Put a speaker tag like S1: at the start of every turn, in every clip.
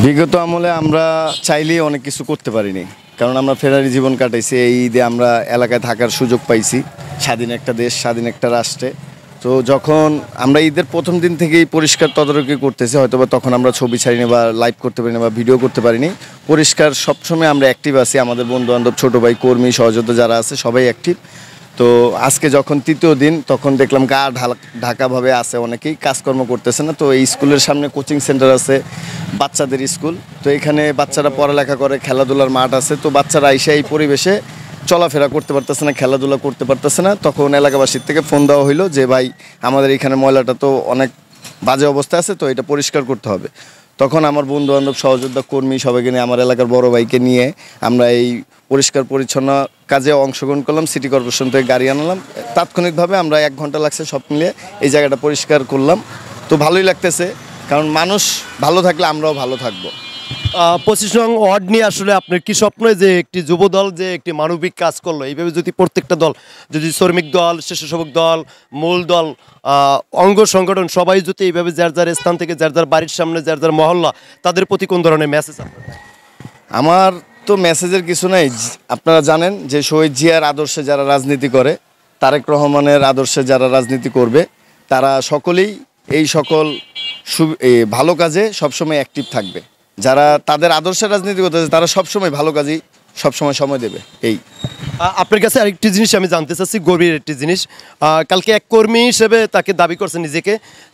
S1: বিগত আমলে আমরা চাইলেই অনেক কিছু করতে পারিনি, কারণ আমরা ফেরারি জীবন কাটাইছি। এই ঈদে আমরা এলাকায় থাকার সুযোগ পাইছি, স্বাধীন একটা দেশ, স্বাধীন একটা রাষ্ট্রে। তো যখন আমরা ঈদের প্রথম দিন থেকেই পরিষ্কার তদারকি করতেছি, হয়তো বা তখন আমরা ছবি ছাড়িনি বা লাইভ করতে পারিনি বা ভিডিও করতে পারিনি। পরিষ্কার সবসময় আমরা অ্যাক্টিভ আছি, আমাদের বন্ধুবান্ধব, ছোটো ভাই, কর্মী, সহযোদ্ধা যারা আছে সবাই অ্যাক্টিভ। তো আজকে যখন তৃতীয় দিন, তখন দেখলাম ঢাকাভাবে আছে, অনেকেই কাজকর্ম করতেছে না। তো এই স্কুলের সামনে কোচিং সেন্টার আছে, বাচ্চাদের স্কুল। তো এখানে বাচ্চারা পড়ালেখা করে, খেলাধুলার মাঠ আছে। তো বাচ্চারা এসে এই পরিবেশে চলাফেরা করতে পারতেছে না, খেলাধুলা করতে পারতেছে না। তখন এলাকাবাসীর থেকে ফোন দেওয়া হইলো যে ভাই, আমাদের এখানে ময়লাটা তো অনেক বাজে অবস্থা আছে, তো এটা পরিষ্কার করতে হবে। তখন আমার বন্ধুবান্ধব, সহযোদ্ধা, কর্মী সবাইকে নিয়ে, আমার এলাকার বড় ভাইকে নিয়ে আমরা এই পরিষ্কার পরিচ্ছন্ন কাজে অংশগ্রহণ করলাম। সিটি কর্পোরেশন থেকে গাড়ি আনলাম, তাৎক্ষণিকভাবে আমরা 1 ঘন্টা লাগছে সব মিলিয়ে এই জায়গাটা পরিষ্কার করলাম। তো ভালোই লাগতেছে, কারণ মানুষ ভালো থাকলে আমরাও ভালো থাকবো।
S2: 25 নং ওয়ার্ড নিয়ে আসলে আপনার কি স্বপ্ন যে একটি যুব দল যে একটি মানবিক কাজ করলো, এইভাবে যদি প্রত্যেকটা দল, যদি শ্রমিক দল, স্বেচ্ছাসেবক দল, মূল দল, অঙ্গ সংগঠন সবাই যদি এইভাবে যার যার স্থান থেকে, যার যার বাড়ির সামনে, যার যার মহল্লা, তাদের প্রতি কোন ধরনের মেসেজ?
S1: আমার তো মেসেজের কিছু নাই। আপনারা জানেন যে শহীদ জিয়ার আদর্শে যারা রাজনীতি করে, তারেক রহমানের আদর্শে যারা রাজনীতি করবে, তারা সকলেই এই সকল ভালো কাজে সবসময় অ্যাক্টিভ থাকবে। যারা তাদের আদর্শে রাজনীতি করতেছে, তারা সবসময় ভালো কাজেই সবসময় সময় দেবে। এই
S2: আপনার কাছে আরেকটি জিনিস আমি জানতে চাচ্ছি, গভীর একটি জিনিস। কালকে এক কর্মী হিসেবে তাকে দাবি করছে নিজেকে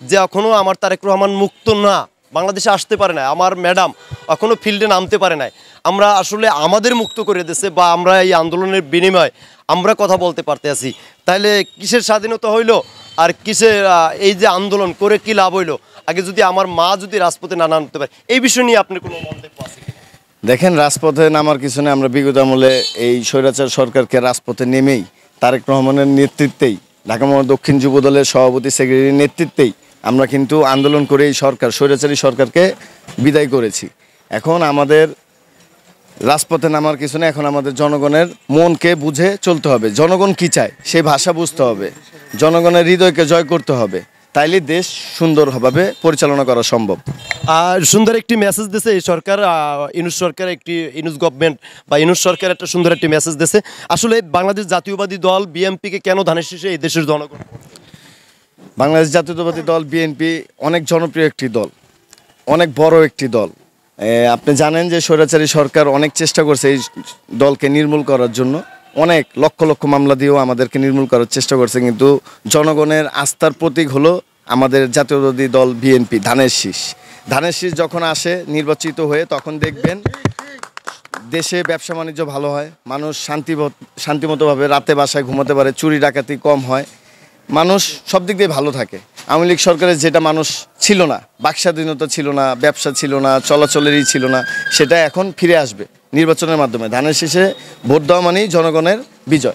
S2: যে এখনও আমার তারেক রহমান মুক্ত না, বাংলাদেশে আসতে পারে না, আমার ম্যাডাম এখনও ফিল্ডে নামতে পারে নাই। আমরা আসলে আমাদের মুক্ত করে দিয়েছে, বা আমরা এই আন্দোলনের বিনিময়ে আমরা কথা বলতে পারতে আছি। তাহলে কিসের স্বাধীনতা হইলো আর কিসের এই যে আন্দোলন করে কি লাভ হইলো? আগে যদি আমার মা যদি রাজপথে না নামতে পারে, এই বিষয় নিয়ে আপনার কোনো মন্তব্য আছে?
S1: দেখেন, রাজপথে নামার কিছু নেই। আমরা বিগত আমলে এই স্বৈরাচার সরকারকে রাজপথে নেমেই, তারেক রহমানের নেতৃত্বেই, ঢাকা মহানগর দক্ষিণ যুব দলের সভাপতি, সেক্রেটারির নেতৃত্বেই আমরা কিন্তু আন্দোলন করে এই স্বৈরাচারী সরকারকে বিদায় করেছি। এখন আমাদের রাজপথে নামার কিছু নেই। এখন আমাদের জনগণের মনকে বুঝে চলতে হবে। জনগণ কি চায় সেই ভাষা বুঝতে হবে, জনগণের হৃদয়কে জয় করতে হবে। তাইলে দেশ সুন্দরভাবে পরিচালনা করা সম্ভব।
S2: সুন্দর একটি মেসেজ দিয়েছে এই সরকার, ইউনূস সরকার, একটি ইউনূস গভর্নমেন্ট বা ইউনূস সরকার একটা সুন্দর একটি মেসেজ দিয়েছে। আসলে বাংলাদেশ জাতীয়বাদী দল বিএনপিকে কেন ধানের শীষে এই দেশের জনগণ?
S1: বাংলাদেশ জাতীয়তাবাদী দল বিএনপি অনেক জনপ্রিয় একটি দল, অনেক বড় একটি দল। আপনি জানেন যে স্বৈরাচারী সরকার অনেক চেষ্টা করছে এই দলকে নির্মূল করার জন্য, অনেক লক্ষ লক্ষ মামলা দিয়েও আমাদেরকে নির্মূল করার চেষ্টা করছে। কিন্তু জনগণের আস্থার প্রতীক হলো আমাদের জাতীয়তাবাদী দল বিএনপি, ধানের শীষ। ধানের শীষ যখন আসে নির্বাচিত হয়ে, তখন দেখবেন দেশে ব্যবসা বাণিজ্য ভালো হয়, মানুষ শান্তিমতোভাবে রাতে বাসায় ঘুমাতে পারে, চুরি ডাকাতি কম হয়, মানুষ সব দিক দিয়ে ভালো থাকে। আওয়ামী লীগ সরকারের যেটা মানুষ ছিল না, বাকস্বাধীনতা ছিল না, ব্যবসা ছিল না, চলাচলেরই ছিল না, সেটা এখন ফিরে আসবে নির্বাচনের মাধ্যমে। ধানের শীষে ভোট দেওয়া মানেই জনগণের বিজয়।